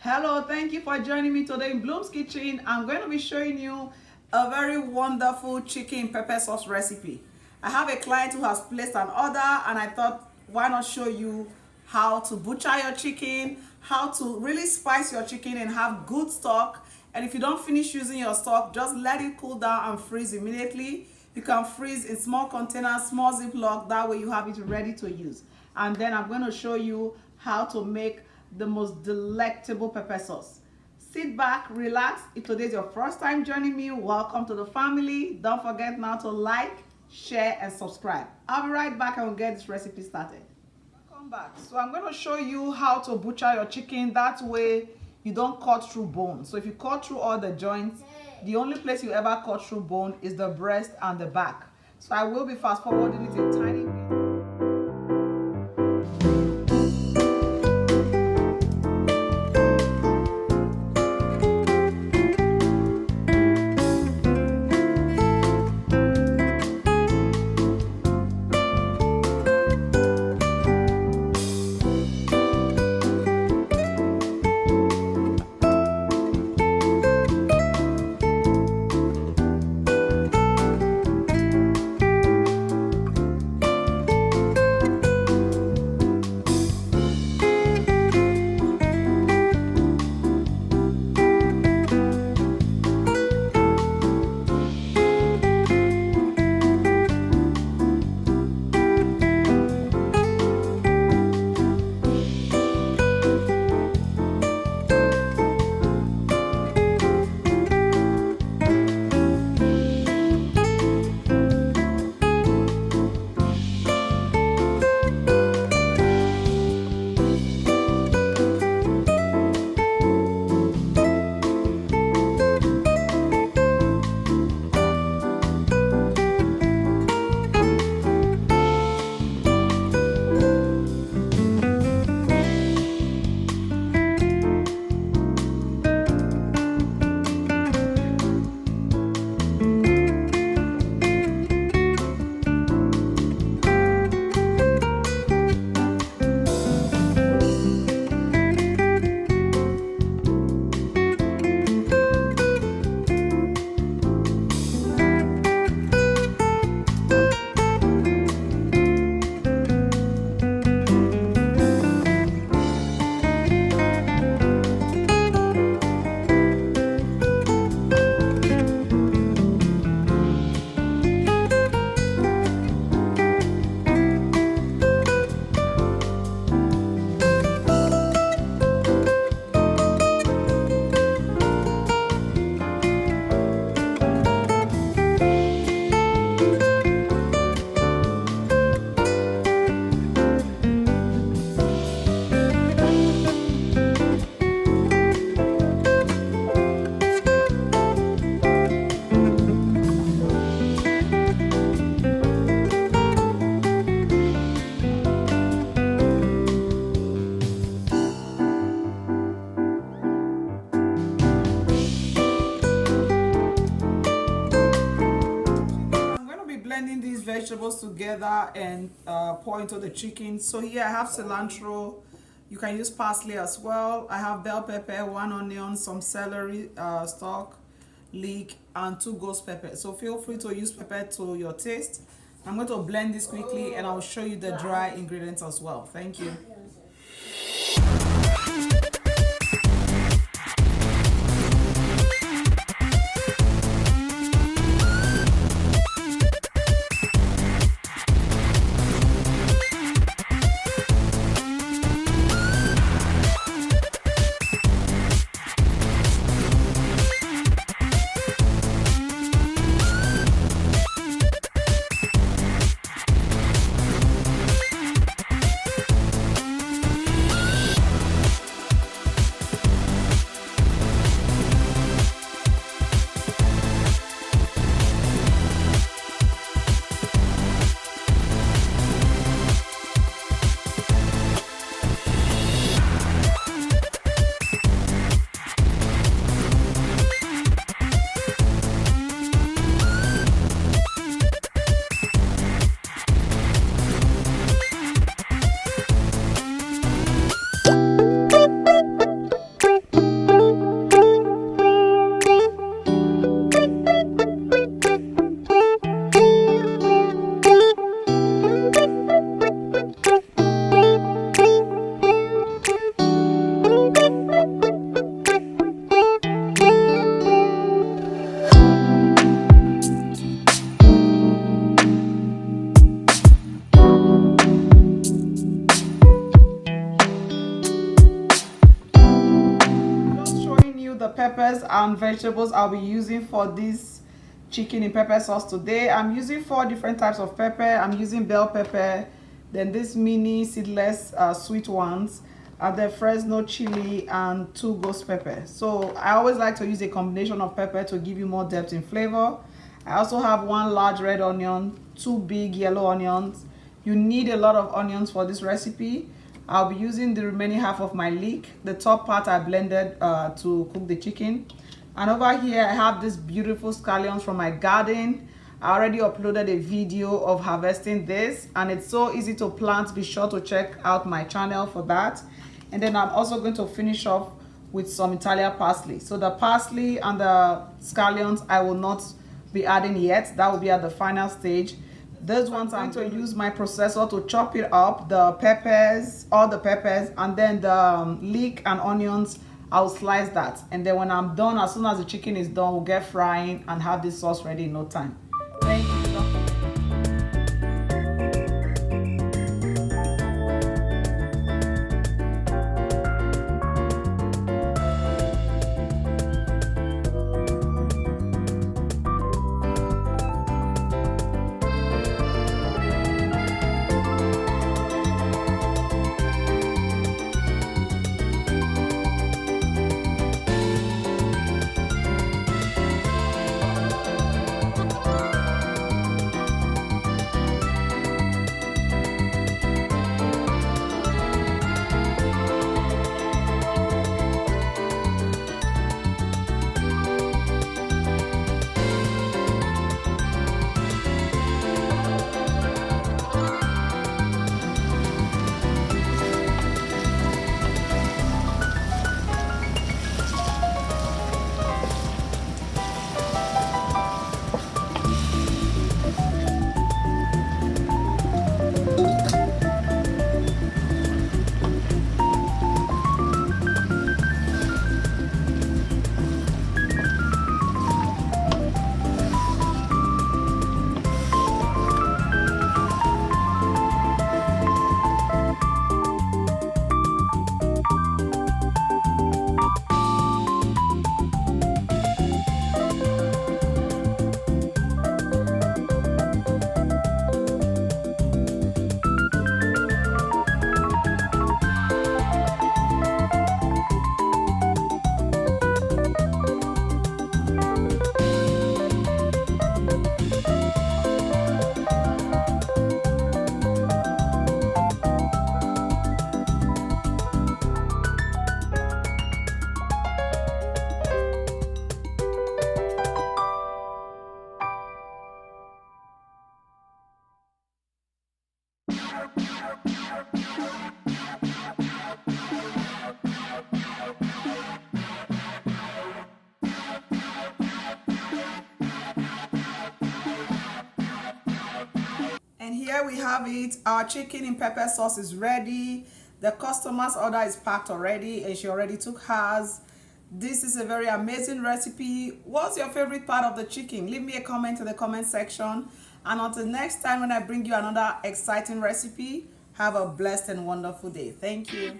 Hello, thank you for joining me today in Bloom's Kitchen. I'm going to be showing you a very wonderful chicken pepper sauce recipe. I have a client who has placed an order and I thought, why not show you how to butcher your chicken, how to really spice your chicken and have good stock. And if you don't finish using your stock, just let it cool down and freeze immediately. You can freeze in small containers, small ziploc, that way you have it ready to use. And then I'm going to show you how to make the most delectable pepper sauce. Sit back, relax. If today is your first time joining me, welcome to the family. Don't forget now to like, share, and subscribe. I'll be right back and we'll get this recipe started. Welcome back. So I'm going to show you how to butcher your chicken. That way you don't cut through bone. So if you cut through all the joints, the only place you ever cut through bone is the breast and the back. So I will be fast forwarding it a tiny bit. Blending these vegetables together and pour into the chicken. So here I have cilantro. You can use parsley as well. I have bell pepper, 1 onion, some celery stalk, leek, and 2 ghost pepper. So feel free to use pepper to your taste. I'm going to blend this quickly and I'll show you the dry ingredients as well. Thank you. the peppers and vegetables I'll be using for this chicken in pepper sauce today. I'm using 4 different types of pepper. I'm using bell pepper, then this mini seedless sweet ones, and then Fresno chili and 2 ghost pepper. So I always like to use a combination of pepper to give you more depth in flavor. I also have 1 large red onion, 2 big yellow onions. You need a lot of onions for this recipe. I'll be using the remaining half of my leek. The top part I blended to cook the chicken. And over here I have these beautiful scallions from my garden. I already uploaded a video of harvesting this, and it's so easy to plant. Be sure to check out my channel for that. And then I'm also going to finish off with some Italian parsley. So the parsley and the scallions I will not be adding yet. That will be at the final stage. Those ones I'm going to use my processor to chop it up, the peppers, all the peppers, and then the leek and onions, I'll slice that. And then when I'm done, as soon as the chicken is done, we'll get frying and have this sauce ready in no time. Thank you. And here we have it. Our chicken in pepper sauce is ready. The customer's order is packed already, and she already took hers. This is a very amazing recipe. What's your favorite part of the chicken? Leave me a comment in the comment section. And until next time when I bring you another exciting recipe, have a blessed and wonderful day. Thank you.